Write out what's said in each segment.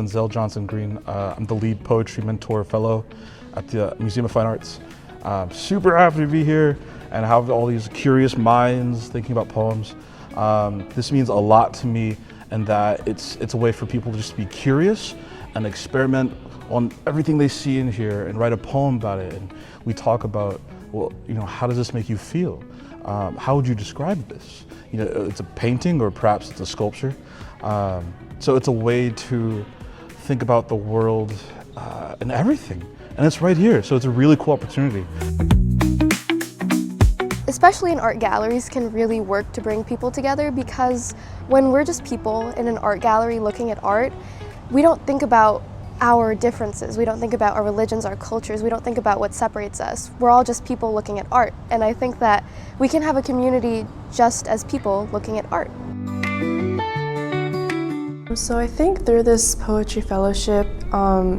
Denzel Johnson Green. I'm the lead poetry mentor fellow at the Museum of Fine Arts. Super happy to be here and have all these curious minds thinking about poems. This means a lot to me, and that it's a way for people to just be curious and experiment on everything they see in here and write a poem about it. And we talk about, well, how does this make you feel? How would you describe this? It's a painting, or perhaps it's a sculpture. So it's a way to think about the world and everything. And it's right here, so it's a really cool opportunity. Especially in art galleries can really work to bring people together, because when we're just people in an art gallery looking at art, we don't think about our differences. We don't think about our religions, our cultures. We don't think about what separates us. We're all just people looking at art. And I think that we can have a community just as people looking at art. So I think through this poetry fellowship,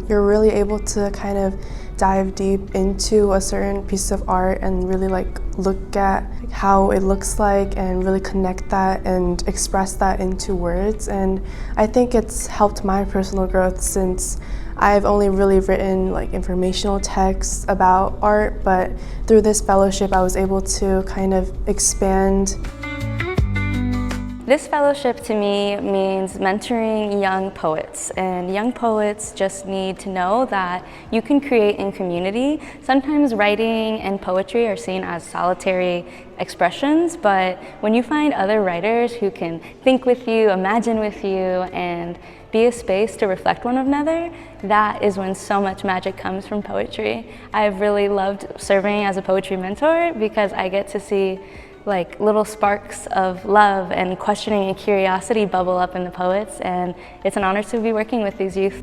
you're really able to kind of dive deep into a certain piece of art and really look at how it looks like and really connect that and express that into words. And I think it's helped my personal growth, since I've only really written informational texts about art, but through this fellowship I was able to kind of expand. This fellowship to me means mentoring young poets, and young poets just need to know that you can create in community. Sometimes writing and poetry are seen as solitary expressions, but when you find other writers who can think with you, imagine with you, and be a space to reflect one another, that is when so much magic comes from poetry. I've really loved serving as a poetry mentor because I get to see little sparks of love and questioning and curiosity bubble up in the poets, and it's an honor to be working with these youth.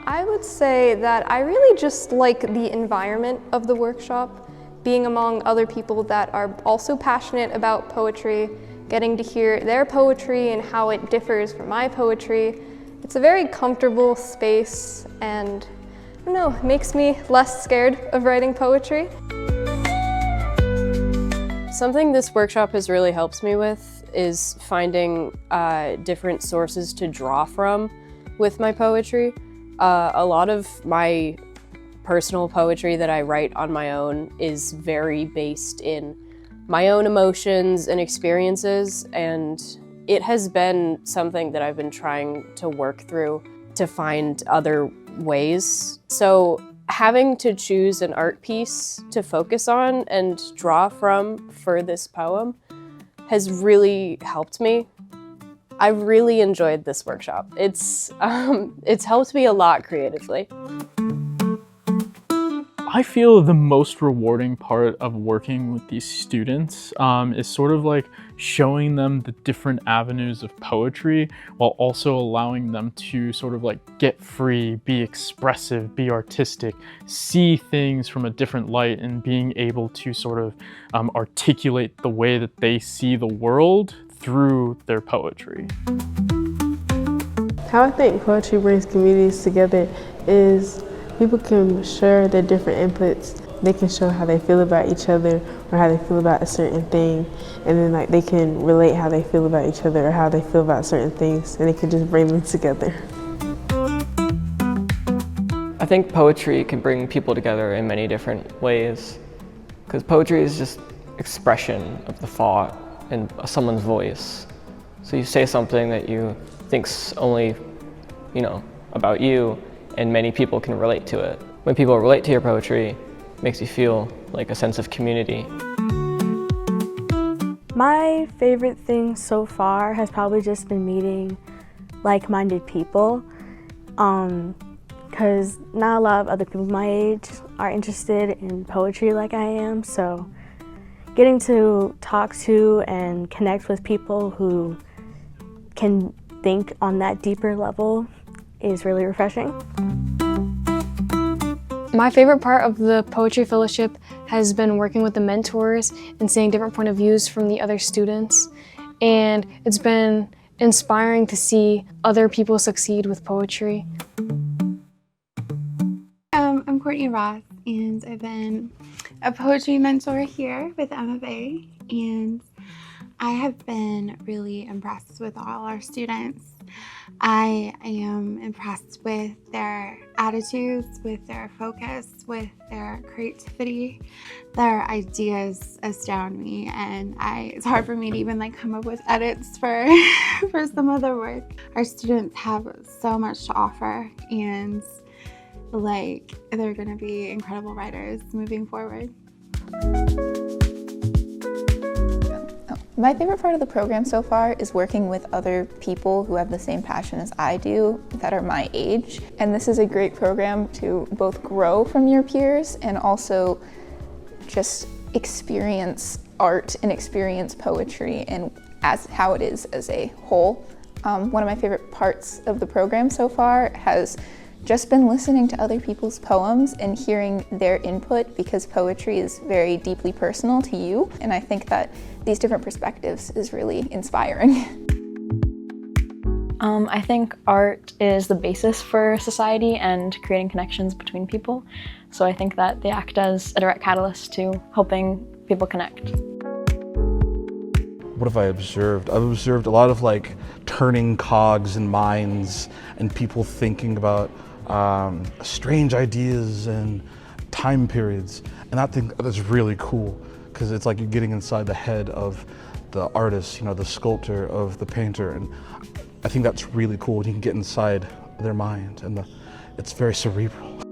I would say that I really just like the environment of the workshop, being among other people that are also passionate about poetry, getting to hear their poetry and how it differs from my poetry. It's a very comfortable space, and I don't know, it makes me less scared of writing poetry. Something this workshop has really helped me with is finding different sources to draw from with my poetry. A lot of my personal poetry that I write on my own is very based in my own emotions and experiences, and it has been something that I've been trying to work through to find other ways. So having to choose an art piece to focus on and draw from for this poem has really helped me. I really enjoyed this workshop. It's helped me a lot creatively. I feel the most rewarding part of working with these students is sort of showing them the different avenues of poetry, while also allowing them to sort of get free, be expressive, be artistic, see things from a different light, and being able to sort of articulate the way that they see the world through their poetry. How I think poetry brings communities together is people can share their different inputs. They can show how they feel about each other or how they feel about a certain thing, and then they can relate how they feel about each other or how they feel about certain things, and they can just bring them together. I think poetry can bring people together in many different ways, because poetry is just expression of the thought in someone's voice. So you say something that you think's only, about you, and many people can relate to it. When people relate to your poetry, it makes you feel like a sense of community. My favorite thing so far has probably just been meeting like-minded people, because not a lot of other people my age are interested in poetry like I am, so getting to talk to and connect with people who can think on that deeper level is really refreshing. My favorite part of the Poetry Fellowship has been working with the mentors and seeing different point of views from the other students. And it's been inspiring to see other people succeed with poetry. I'm Courtney Ross, and I've been a poetry mentor here with MFA, and I have been really impressed with all our students. I am impressed with their attitudes, with their focus, with their creativity. Their ideas astound me, and it's hard for me to even come up with edits for for some of their work. Our students have so much to offer, and they're going to be incredible writers moving forward. My favorite part of the program so far is working with other people who have the same passion as I do, that are my age. And this is a great program to both grow from your peers and also just experience art and experience poetry and as how it is as a whole. One of my favorite parts of the program so far has just been listening to other people's poems and hearing their input, because poetry is very deeply personal to you, and I think that these different perspectives is really inspiring. I think art is the basis for society and creating connections between people, so I think that they act as a direct catalyst to helping people connect. What have I observed? I've observed a lot of turning cogs in minds and people thinking about strange ideas and time periods, and that's really cool, because it's like you're getting inside the head of the artist, the sculptor, of the painter, and I think that's really cool when you can get inside their mind, and it's very cerebral.